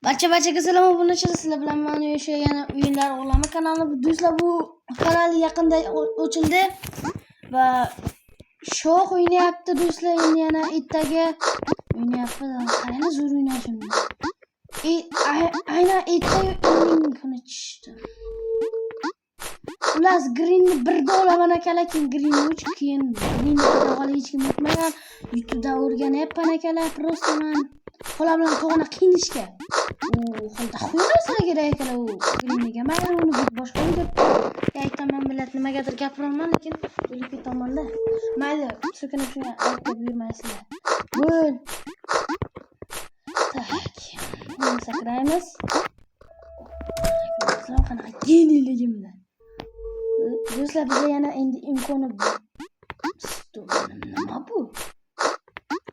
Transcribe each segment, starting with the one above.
Barchaga salom, bunacha sizlar bilan men o'sha yana o'yinlar olami kanali. Do'stlar, bu kanal yaqinda ochildi va shoh o'ynayapti do'stlar. Endi yana ertaga o'ynayapti. Qaranglar, zo'r o'ynashim. Aynan ertaga o'yin kuni chiqdi. Ular greenni birda olaman akalar, keyin greenni uch, keyin greenni hali hech kim o'tmagan. YouTube'dan o'rganyapman akalar, просто men qo'lim bilan to'g'ana qiynishga. Holda qo'ymaslar kerak akalar u greenniga. Mayli, uni boshqa video aytaman, millat nimagadir gapiraman, lekin o'lib ketaman-da. Mayli, so'kinib shunga aytib yurmaysizlar. Bo'l. Tak. Buni sakraymiz. Sizlar qanaqa geniligimda. Do'stlar, bizga yana endi imkoni nima bu?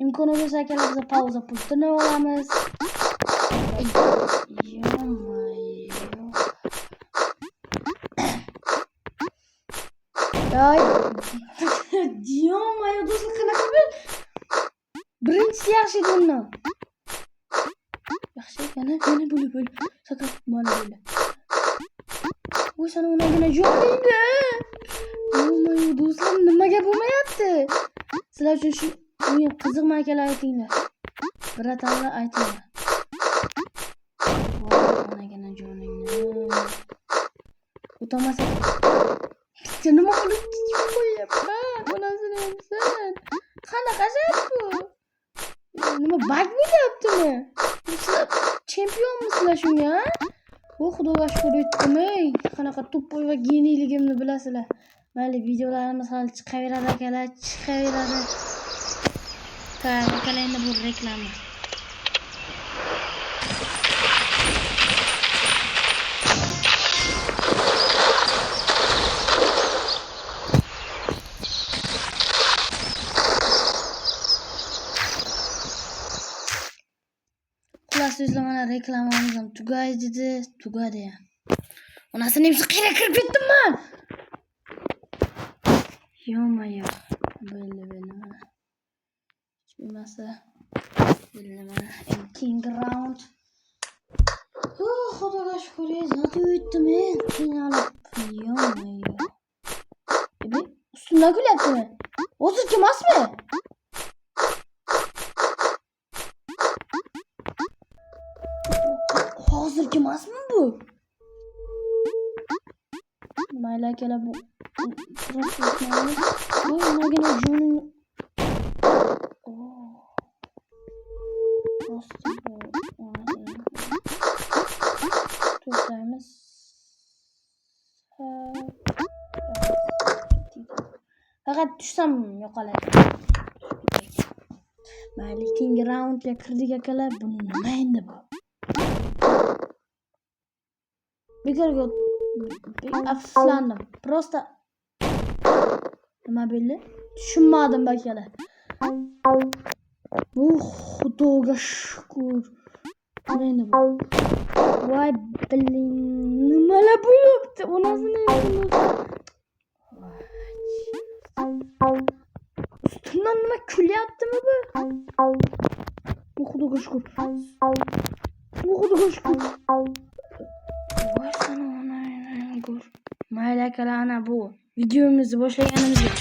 İmkonu bo'lsa akalar, biz pauza pultini olamiz. Yo-mayo, do'stlar, qanaqa bu? Birinchisi yaxshi edi undan. Yaxshi, yana bo'lib. Sakat mana böyle. Voy, sana unagina yo'qlaydi. Yo-mayo, do'stlar, nimaga bo'lmayapti? Sizlar uchun shu o'yin qiziqmi akalar, aytinglar. Biratanlar aytinglar. Onagina joningni. O'tamasa. Nima qilib qo'yapman? Onasini o'lsin. Qanaqa gap bu? Nima bug bo'lyaptimi? Sizlar chempionmisizlar shunga? Bu xudoga shukr etdim-ey. Qanaqa to'ppoy va geniyligimni bilasizlar. Mayli, videolarimiz hali chiqaveradi akalar, chiqaveradi. Akalar, endi bu reklama. Xullas, mana reklamamiz ham tugaydi, tugadi. Onasini hepsi qayerga kirib ketdimmi? Yo-mayo. Bo'ldi. Bilmasa. King round. Xudoga shukr, zot o'tdim men. Qiynalib. Yo-mayo. Ustimdan kulyaptimi? Hozirgi emasmi? Hozirgi emasmi bu? Mayli akalar, bu nagina joning. To'xtaymiz. Faqat tushsam yo'qoladi. Mayli, king roundga kirdik akalar. Bu nima endi bu? Bekorga afsuslandim. Просто nima bo'ldi? Tushunmadim akalar. Xudoga shukr. Endi bu. Voy, nimalar bo'lyapti? Onasini ustimdan nima kulyaptimi bu? Xudoga shukr. Xudoga shukr. Voy, sana ona ko'r. Mayli akalar, ana bu videomizni boshlaganimizga